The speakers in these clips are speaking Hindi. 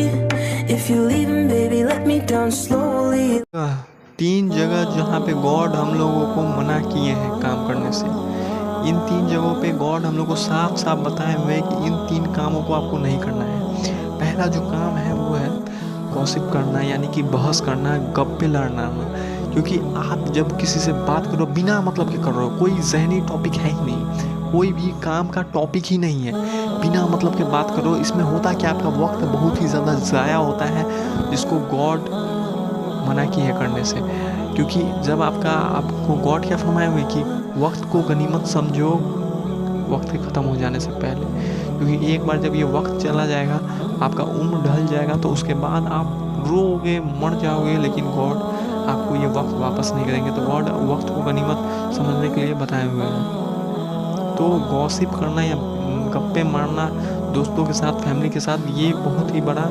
slowly. If you're leaving, baby, let me down slowly. 3 जगह जहाँ पे गॉड हम लोगों को मना किए हैं काम करने से, इन 3 जगहों पे गॉड हम लोग को साफ साफ बताए हुए हैं कि इन 3 कामों को आपको नहीं करना है। पहला जो काम है वो है गॉसिप करना, यानी कि बहस करना, गप्पे लड़ना। क्योंकि आप जब किसी से बात करो बिना मतलब के कर रहे हो, कोई जहनी टॉपिक है ही नहीं, कोई भी काम का टॉपिक ही नहीं है, बिना मतलब के बात करो, इसमें होता क्या आपका वक्त बहुत ही ज़्यादा ज़ाया होता है, जिसको गॉड मना की है करने से। क्योंकि जब आपको गॉड क्या फरमाए हुए कि वक्त को गनीमत समझो वक्त के ख़त्म हो जाने से पहले। क्योंकि एक बार जब ये वक्त चला जाएगा, आपका उम्र ढल जाएगा, तो उसके बाद आप रोओगे, मर जाओगे, लेकिन गॉड आपको ये वक्त वापस नहीं करेंगे। तो गॉड वक्त को गनीमत समझने के लिए बताए हुए हैं। तो गॉसिप करना या गप्पे मारना दोस्तों के साथ, फैमिली के साथ, ये बहुत ही बड़ा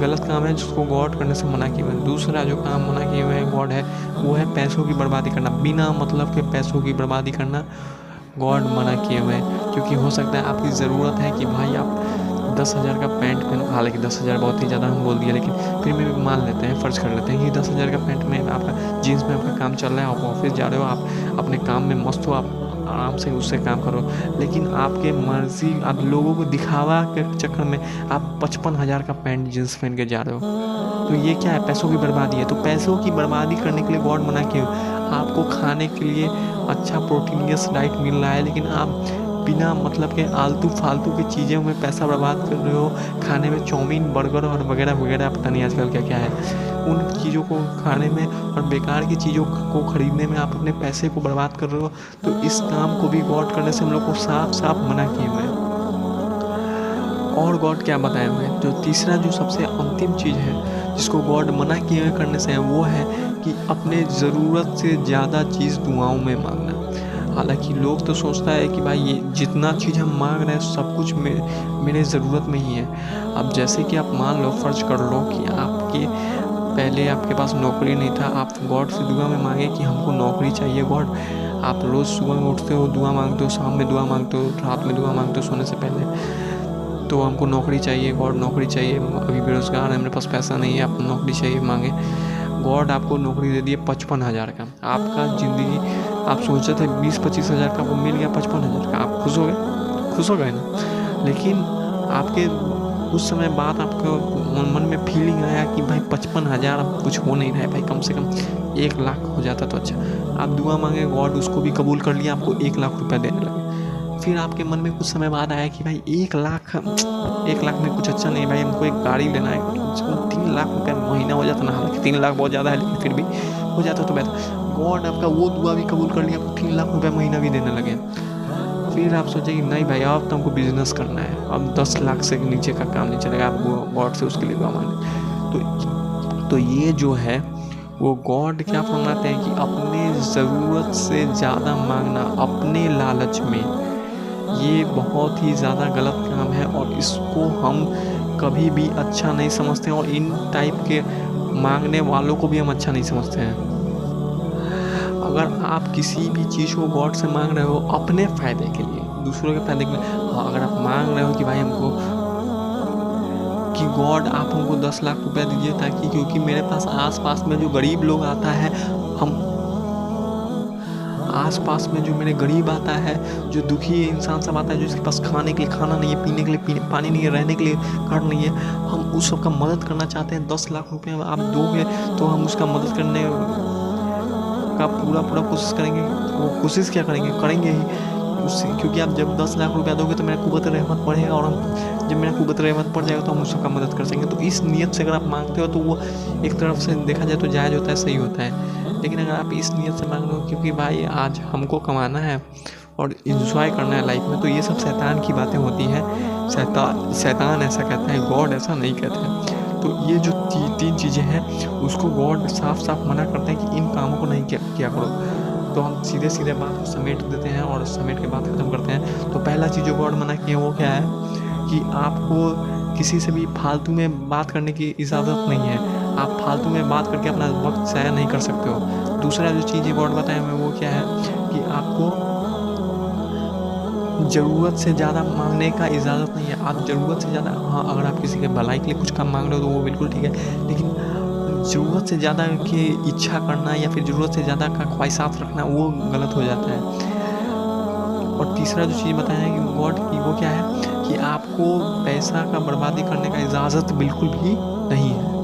गलत काम है जिसको गॉड करने से मना किए हुए हैं। दूसरा जो काम मना किए हुए हैं गॉड है, वो है पैसों की बर्बादी करना। बिना मतलब के पैसों की बर्बादी करना गॉड मना किए हुए हैं। क्योंकि हो सकता है आपकी ज़रूरत है कि भाई आप 10,000 का पैंट पहनो, हालांकि 10,000 बहुत ही ज़्यादा हम बोल दिया, लेकिन फिर भी मान लेते हैं, फ़र्ज कर लेते हैं कि 10,000 का पैंट में आपका जीन्स में आपका काम चल रहा है, आप ऑफिस जा रहे हो, आप अपने काम में मस्त हो, आप आराम से उससे काम करो, लेकिन आपके मर्जी, आप लोगों को दिखावा के चक्कर में आप 55,000 का पैंट जीन्स पहन के जा रहे हो। तो ये क्या है? पैसों की बर्बादी है। तो पैसों की बर्बादी करने के लिए गॉड मना किए। आपको खाने के लिए अच्छा प्रोटीनियस डाइट मिल रहा है, लेकिन आप बिना मतलब के आलतू फालतू की चीज़ों में पैसा बर्बाद कर रहे हो। खाने में चाउमीन, बर्गर और वगैरह वगैरह, पता नहीं आजकल क्या क्या है, उन चीज़ों को खाने में और बेकार की चीज़ों को खरीदने में आप अपने पैसे को बर्बाद कर रहे हो। तो इस काम को भी गॉड करने से हम लोग को साफ साफ मना किए हुए हैं। और गॉड क्या बताए हुए हैं? जो तीसरा, जो सबसे अंतिम चीज़ है जिसको गॉड मना किए हुए करने से है, वो है कि अपने ज़रूरत से ज़्यादा चीज़ दुआओं में मांगना। हालांकि लोग तो सोचता है कि भाई ये जितना चीज़ हम मांग रहे हैं सब कुछ मेरे ज़रूरत में ही है। अब जैसे कि आप मान लो, फ़र्ज कर लो कि पहले आपके पास नौकरी नहीं था, आप गॉड से दुआ में मांगे कि हमको नौकरी चाहिए गॉड। आप रोज़ सुबह में उठते हो, दुआ मांगते हो, शाम में दुआ मांगते हो, रात में दुआ मांगते हो सोने से पहले, तो हमको नौकरी चाहिए गॉड, नौकरी चाहिए, अभी बेरोज़गार है, मेरे पास पैसा नहीं है, आप नौकरी चाहिए मांगे। गॉड आपको नौकरी दे दिए 55,000 का। आपका ज़िंदगी, आप सोचे थे 20-25 हज़ार का, वो मिल गया 55,000 का, आप खुश हो गए ना। लेकिन आपके कुछ समय बाद आपको मन में फीलिंग आया कि भाई 55,000 अब कुछ हो नहीं रहा है, भाई कम से कम 1 लाख हो जाता तो अच्छा। आप दुआ मांगे, गॉड उसको भी कबूल कर लिया, आपको 1 लाख रुपया देने लगे। फिर आपके मन में कुछ समय बाद आया कि भाई 1 लाख में कुछ अच्छा नहीं, भाई हमको एक गाड़ी लेना है, कम से कम 3 लाख रुपया महीना हो जाता ना। हालांकि 3 लाख बहुत ज़्यादा है, लेकिन फिर भी हो जाता तो बेहतर। गॉड आपका वो दुआ भी कबूल कर लिया, आपको 3 लाख रुपया महीना भी देने लगे। फिर आप सोचे कि नहीं भाई अब तो हमको बिजनेस करना है, अब 10 लाख से नीचे का काम नहीं चलेगा, आप गॉड से उसके लिए दुआ मांगे। तो ये जो है वो गॉड क्या फरमाते हैं कि अपने ज़रूरत से ज़्यादा मांगना अपने लालच में, ये बहुत ही ज़्यादा गलत काम है और इसको हम कभी भी अच्छा नहीं समझते हैं, और इन टाइप के मांगने वालों को भी हम अच्छा नहीं समझते हैं। अगर आप किसी भी चीज़ को गॉड से मांग रहे हो अपने फ़ायदे के लिए, दूसरों के फ़ायदे के लिए, अगर आप मांग रहे हो कि भाई हमको, कि गॉड आप हमको 10 लाख रुपया दीजिए ताकि, क्योंकि मेरे पास आस-पास में जो गरीब लोग आता है, आस-पास में जो मेरे गरीब आता है, जो दुखी इंसान सब आता है, जो जिसके पास खाने के लिए खाना नहीं है, पीने के लिए पानी नहीं है, रहने के लिए घर नहीं है, हम उस सब का मदद करना चाहते हैं। 10 लाख रुपये आप दोगे तो हम उसका मदद करने का पूरा कोशिश करेंगे। वो कोशिश क्या करेंगे ही उससे, क्योंकि आप जब 10 लाख रुपया दोगे तो मेरा कुव्वत रहमत बढ़ेगा, और हम जब मेरा कुव्वत रहमत बढ़ जाएगा तो हम उस सबका मदद कर सकेंगे। तो इस नियत से अगर आप मांगते हो तो वो एक तरफ से देखा जाए तो जायज़ होता है, सही होता है। लेकिन अगर आप इस नियत से मांग रहे हो क्योंकि भाई आज हमको कमाना है और इंजॉय करना है लाइफ में, तो ये सब शैतान की बातें होती हैं। शैतान ऐसा कहता है, गॉड ऐसा नहीं कहते हैं। तो ये जो 3 चीज़ें हैं उसको गॉड साफ साफ मना करते हैं कि इन कामों को नहीं किया करो। तो हम सीधे बात को समेट देते हैं और समेट के बात ख़त्म करते हैं। तो पहला चीज़ जो गॉड मना किए वो क्या है कि आपको किसी से भी फालतू में बात करने की इजाज़त नहीं है। आप फालतू में बात करके अपना वक्त ज़ाया नहीं कर सकते हो। दूसरा जो चीज़ गॉड बताए हुए वो क्या है कि आपको ज़रूरत से ज़्यादा मांगने का इजाज़त नहीं है। आप ज़रूरत से ज़्यादा, हाँ, अगर आप किसी के भलाई के लिए कुछ काम मांग रहे हो तो वो बिल्कुल ठीक है, लेकिन ज़रूरत से ज़्यादा की इच्छा करना या फिर ज़रूरत से ज़्यादा का ख्वाहिशात रखना वो गलत हो जाता है। और तीसरा जो चीज़ बताया है कि गॉड की, वो क्या है कि आपको पैसा का बर्बादी करने का इजाज़त बिल्कुल भी नहीं है।